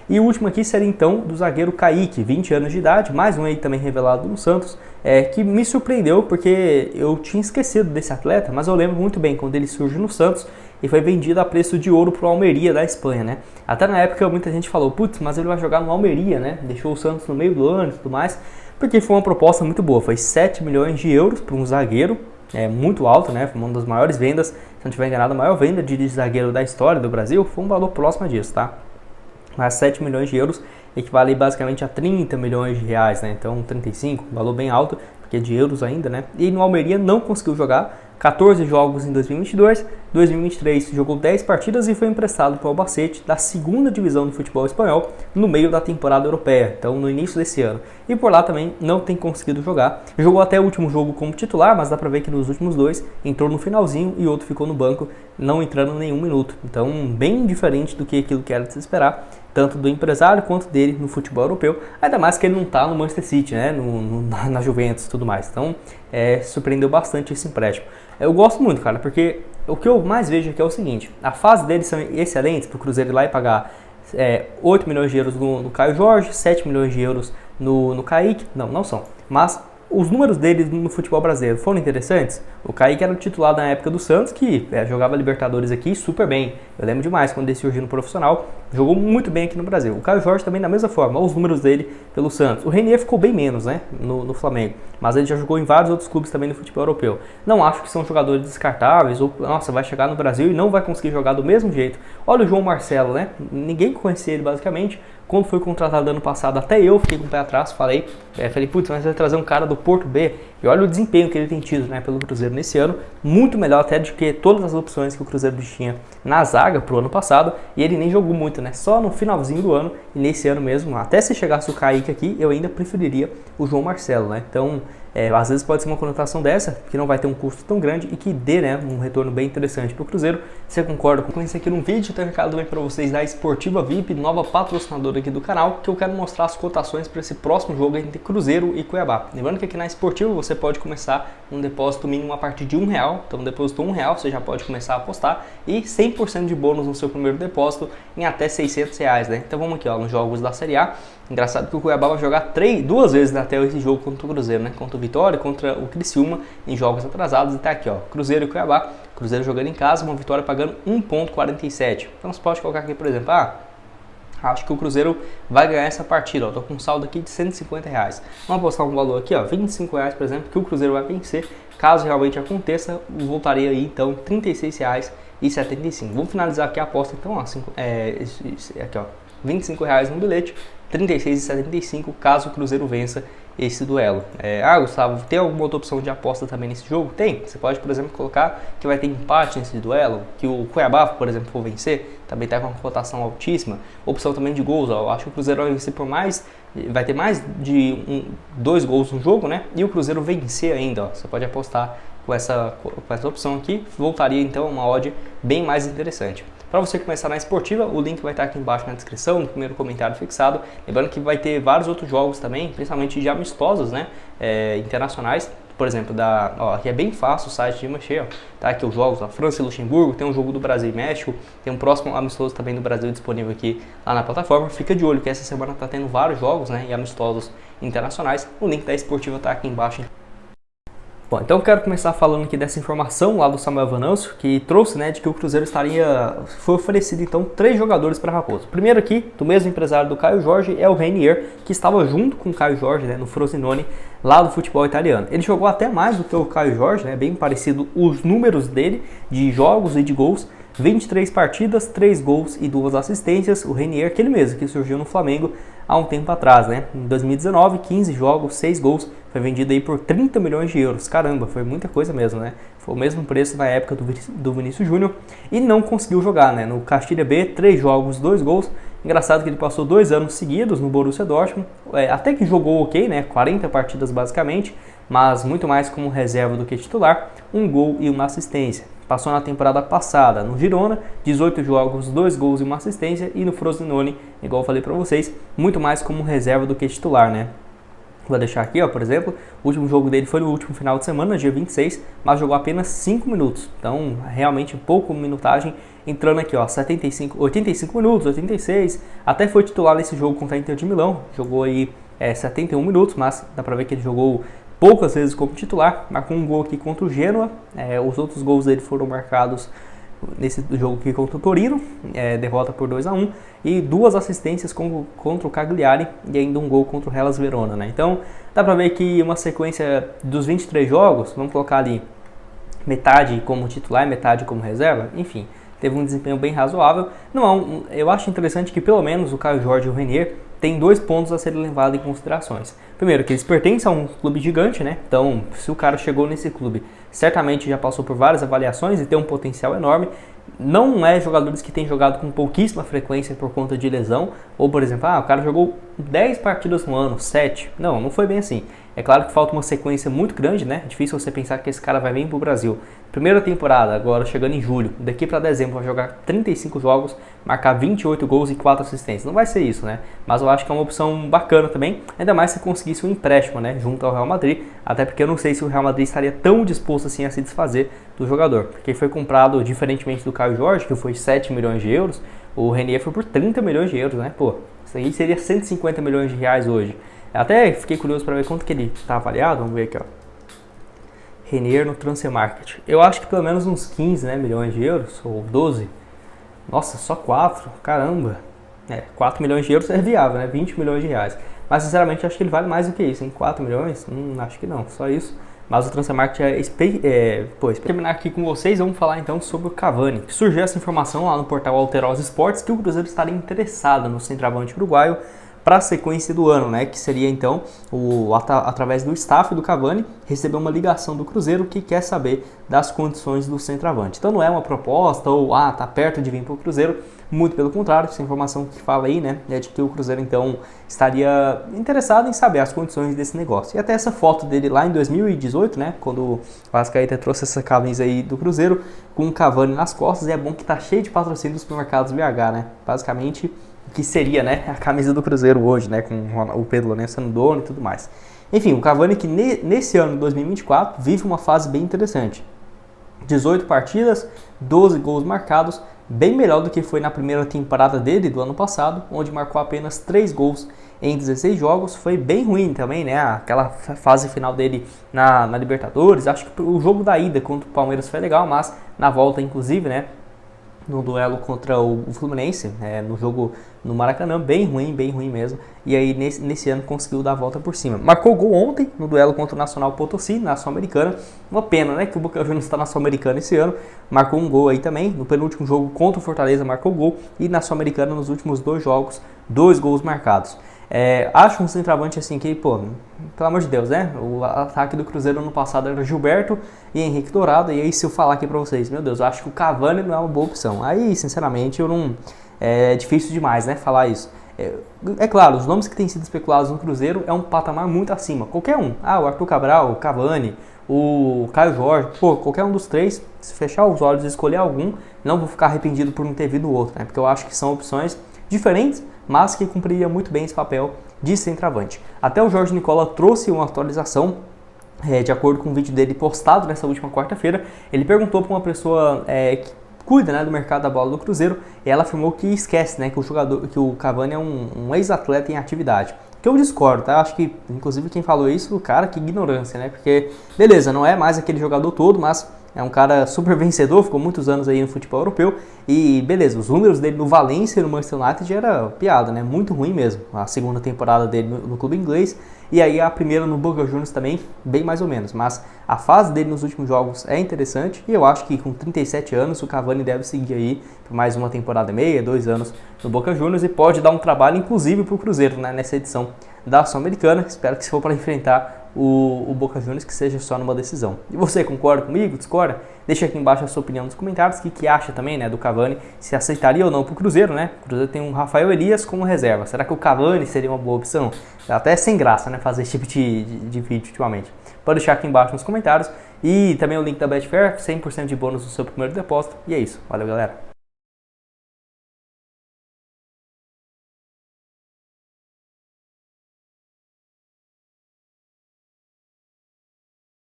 E o último aqui seria então do zagueiro Kaique, 20 anos de idade, mais um aí também revelado no Santos, que me surpreendeu porque eu tinha esquecido desse atleta, mas eu lembro muito bem quando ele surge no Santos e foi vendido a preço de ouro para o Almeria da Espanha, né? Até na época muita gente falou, putz, mas ele vai jogar no Almeria, né? Deixou o Santos no meio do ano e tudo mais, porque foi uma proposta muito boa, foi 7 milhões de euros para um zagueiro, muito alto, né? Foi uma das maiores vendas, se não estiver enganado, a maior venda de zagueiro da história do Brasil, foi um valor próximo disso, tá? Mas 7 milhões de euros equivale basicamente a 30 milhões de reais, né? Então 35, um valor bem alto, porque é de euros ainda, né? E no Almeria não conseguiu jogar, 14 jogos em 2022, 2023 jogou 10 partidas e foi emprestado para o Albacete da segunda divisão do futebol espanhol no meio da temporada europeia, então no início desse ano. E por lá também não tem conseguido jogar. Jogou até o último jogo como titular, mas dá para ver que nos últimos dois entrou no finalzinho e outro ficou no banco, não entrando nenhum minuto. Então bem diferente do que aquilo que era de se esperar, tanto do empresário quanto dele no futebol europeu, ainda mais que ele não está no Manchester City, né, na Juventus e tudo mais. Então surpreendeu bastante esse empréstimo. Eu gosto muito, cara, porque o que eu mais vejo aqui é o seguinte, a fase deles são excelentes para o Cruzeiro ir lá e pagar 8 milhões de euros no Caio Jorge, 7 milhões de euros no Kaique, não são, mas os números deles no futebol brasileiro foram interessantes. O Kaique era o titular na época do Santos, que jogava Libertadores aqui super bem. Eu lembro demais quando ele surgiu no profissional, jogou muito bem aqui no Brasil. O Caio Jorge também da mesma forma, olha os números dele pelo Santos. O Renier ficou bem menos, né, no Flamengo, mas ele já jogou em vários outros clubes também no futebol europeu. Não acho que são jogadores descartáveis, ou nossa, vai chegar no Brasil e não vai conseguir jogar do mesmo jeito. Olha o João Marcelo, né, ninguém conhecia ele basicamente. Quando foi contratado ano passado, até eu fiquei com o pé atrás, falei, putz, mas vai trazer um cara do Porto B, e olha o desempenho que ele tem tido, né, pelo Cruzeiro nesse ano, muito melhor até do que todas as opções que o Cruzeiro tinha na zaga pro ano passado, e ele nem jogou muito, né, só no finalzinho do ano, e nesse ano mesmo, até se chegasse o Kaique aqui, eu ainda preferiria o João Marcelo, né, então às vezes pode ser uma conotação dessa, que não vai ter um custo tão grande e que dê, né, um retorno bem interessante para o Cruzeiro. Você concorda com isso aqui num vídeo? Tenho um recado também para vocês da Esportiva VIP, nova patrocinadora aqui do canal, que eu quero mostrar as cotações para esse próximo jogo entre Cruzeiro e Cuiabá. Lembrando que aqui na Esportiva você pode começar um depósito mínimo a partir de R$1, então depositou R$1, você já pode começar a apostar e 100% de bônus no seu primeiro depósito em até R$600, né? Então vamos aqui, ó, nos jogos da Série A. Engraçado que o Cuiabá vai jogar duas vezes até esse jogo contra o Cruzeiro, né? Contra o Vitória, contra o Criciúma em jogos atrasados. E tá aqui, ó, Cruzeiro e Cuiabá. Cruzeiro jogando em casa, uma vitória pagando 1,47. Então você pode colocar aqui, por exemplo, acho que o Cruzeiro vai ganhar essa partida, ó, tô com um saldo aqui de R$150. Vamos apostar um valor aqui, ó, R$25, por exemplo, que o Cruzeiro vai vencer. Caso realmente aconteça, voltaria aí então R$36,75. Vamos finalizar aqui a aposta, então, ó, aqui, ó, R$25 no bilhete, R$36,75 caso o Cruzeiro vença esse duelo. Gustavo, tem alguma outra opção de aposta também nesse jogo? Tem. Você pode, por exemplo, colocar que vai ter empate nesse duelo, que o Cuiabá, por exemplo, for vencer, também está com uma cotação altíssima. Opção também de gols, ó, eu acho que o Cruzeiro vai vencer vai ter mais de 2 gols no jogo, né? E o Cruzeiro vencer ainda, ó. Você pode apostar com essa opção aqui, voltaria então a uma odd bem mais interessante. Para você começar na Esportiva, o link vai estar aqui embaixo na descrição, no primeiro comentário fixado. Lembrando que vai ter vários outros jogos também, principalmente de amistosos, né, internacionais. Por exemplo, aqui é bem fácil o site de mexer, ó. Tá aqui os jogos, ó, França e Luxemburgo, tem um jogo do Brasil e México, tem um próximo amistoso também do Brasil disponível aqui lá na plataforma. Fica de olho que essa semana está tendo vários jogos, né, e amistosos internacionais. O link da Esportiva está aqui embaixo. Bom, então eu quero começar falando aqui dessa informação lá do Samuel Vanâncio, que trouxe, né, de que o Cruzeiro foi oferecido então 3 jogadores para Raposo. Primeiro aqui, do mesmo empresário do Caio Jorge, é o Renier, que estava junto com o Caio Jorge, né, no Frosinone, lá do futebol italiano. Ele jogou até mais do que o Caio Jorge, né, bem parecido os números dele de jogos e de gols. 23 partidas, 3 gols e 2 assistências. O Renier, aquele mesmo que surgiu no Flamengo há um tempo atrás, né? Em 2019, 15 jogos, 6 gols. Foi vendido aí por 30 milhões de euros. Caramba, foi muita coisa mesmo, né? Foi o mesmo preço na época do Vinícius Júnior. E não conseguiu jogar, né? No Castilha B, 3 jogos, 2 gols. Engraçado que ele passou 2 anos seguidos no Borussia Dortmund. Até que jogou ok, né? 40 partidas basicamente. Mas muito mais como reserva do que titular. 1 gol e 1 assistência. Passou na temporada passada no Girona, 18 jogos, 2 gols e 1 assistência. E no Frosinone, igual eu falei para vocês, muito mais como reserva do que titular, né? Vou deixar aqui, ó, por exemplo, o último jogo dele foi no último final de semana, dia 26, mas jogou apenas 5 minutos. Então, realmente pouco minutagem, entrando aqui, ó, 85 minutos, 86, até foi titular nesse jogo contra a Inter de Milão, jogou aí 71 minutos, mas dá pra ver que ele jogou poucas vezes como titular, marcou um gol aqui contra o Genoa, os outros gols dele foram marcados nesse jogo aqui contra o Torino, derrota por 2-1, e 2 assistências contra o Cagliari e ainda um gol contra o Hellas Verona, né? Então dá pra ver que uma sequência dos 23 jogos, vamos colocar ali metade como titular e metade como reserva, enfim, teve um desempenho bem razoável. Não, eu acho interessante que pelo menos o Caio Jorge e o Renier tem 2 pontos a serem levados em considerações. Primeiro, que eles pertencem a um clube gigante, né? Então, se o cara chegou nesse clube, certamente já passou por várias avaliações e tem um potencial enorme. Não é jogadores que têm jogado com pouquíssima frequência por conta de lesão, ou por exemplo, o cara jogou 10 partidas no ano, 7. Não foi bem assim. É claro que falta uma sequência muito grande, né? É difícil você pensar que esse cara vai vir pro Brasil. Primeira temporada, agora chegando em julho, daqui para dezembro vai jogar 35 jogos, marcar 28 gols e 4 assistências. Não vai ser isso, né? Mas eu acho que é uma opção bacana também, ainda mais se conseguisse um empréstimo, né? Junto ao Real Madrid, até porque eu não sei se o Real Madrid estaria tão disposto assim a se desfazer do jogador, porque foi comprado, diferentemente do Caio Jorge, que foi 7 milhões de euros, o Renier foi por 30 milhões de euros, né? Pô, isso aí seria 150 milhões de reais hoje. Até fiquei curioso para ver quanto que ele está avaliado, vamos ver aqui, ó. Renier no Transfer Market. Eu acho que pelo menos uns 15, né, milhões de euros, ou 12. Nossa, só 4, caramba. 4 milhões de euros é viável, né, 20 milhões de reais. Mas sinceramente acho que ele vale mais do que isso, hein, 4 milhões? Acho que não, só isso. Mas o Transfer Market para terminar aqui com vocês, vamos falar então sobre o Cavani. Surgiu essa informação lá no portal Alterosa Esportes que o Cruzeiro estaria interessado no centroavante uruguaio para a sequência do ano, né, que seria então, através do staff do Cavani, receber uma ligação do Cruzeiro que quer saber das condições do centroavante. Então não é uma proposta ou, tá perto de vir para o Cruzeiro, muito pelo contrário, essa informação que fala aí, né, é de que o Cruzeiro então estaria interessado em saber as condições desse negócio. E até essa foto dele lá em 2018, né, quando o Arrascaeta trouxe essa camisa aí do Cruzeiro, com o Cavani nas costas, e é bom que tá cheio de patrocínio dos supermercados BH, né, basicamente que seria, né, a camisa do Cruzeiro hoje, né, com o Pedro Lourenço sendo dono e tudo mais. Enfim, o Cavani que nesse ano de 2024 vive uma fase bem interessante. 18 partidas, 12 gols marcados, bem melhor do que foi na primeira temporada dele do ano passado, onde marcou apenas 3 gols em 16 jogos. Foi bem ruim também, né, aquela fase final dele na Libertadores. Acho que o jogo da ida contra o Palmeiras foi legal, mas na volta, inclusive, né, no duelo contra o Fluminense, no jogo no Maracanã, bem ruim mesmo, e aí nesse ano conseguiu dar a volta por cima. Marcou gol ontem no duelo contra o Nacional Potosí, na Sul-Americana, uma pena, né, que o Boca Juniors está na Sul-Americana esse ano, marcou um gol aí também, no penúltimo jogo contra o Fortaleza marcou gol, e na Sul-Americana nos últimos 2 jogos, 2 gols marcados. Acho um centroavante assim que, pô, pelo amor de Deus, né? O ataque do Cruzeiro ano passado era Gilberto e Henrique Dourado. E aí, se eu falar aqui pra vocês, meu Deus, eu acho que o Cavani não é uma boa opção. Aí, sinceramente, eu não. É difícil demais, né? Falar isso. É claro, os nomes que têm sido especulados no Cruzeiro é um patamar muito acima. Qualquer um. O Arthur Cabral, o Cavani, o Caio Jorge, pô, qualquer um dos 3, se fechar os olhos e escolher algum, não vou ficar arrependido por não ter vindo o outro, né? Porque eu acho que são opções diferentes, mas que cumpriria muito bem esse papel de centroavante. Até o Jorge Nicola trouxe uma atualização, de acordo com o vídeo dele postado nessa última quarta-feira. Ele perguntou para uma pessoa que cuida, né, do mercado da bola do Cruzeiro, e ela afirmou que esquece, né, que o Cavani é um ex-atleta em atividade. Que eu discordo, tá? Acho que, inclusive, quem falou isso, cara, que ignorância, né? Porque, beleza, não é mais aquele jogador todo, mas é um cara super vencedor, ficou muitos anos aí no futebol europeu. E, beleza, os números dele no Valência e no Manchester United era piada, né? Muito ruim mesmo. A segunda temporada dele no clube inglês. E aí a primeira no Boca Juniors também, bem mais ou menos. Mas a fase dele nos últimos jogos é interessante. E eu acho que com 37 anos o Cavani deve seguir aí por mais uma temporada e meia, 2 anos no Boca Juniors. E pode dar um trabalho, inclusive, para o Cruzeiro, né? Nessa edição da Sul-Americana. Espero que se for para enfrentar o Boca Juniors, que seja só numa decisão. E você, concorda comigo? Discorda? Deixa aqui embaixo a sua opinião nos comentários. O que acha também, né, do Cavani? Se aceitaria ou não para o Cruzeiro, né? O Cruzeiro tem um Rafael Elias como reserva. Será que o Cavani seria uma boa opção? Até é sem graça, né, fazer esse tipo de vídeo ultimamente. Pode deixar aqui embaixo nos comentários. E também o link da Betfair, 100% de bônus no seu primeiro depósito. E é isso. Valeu, galera.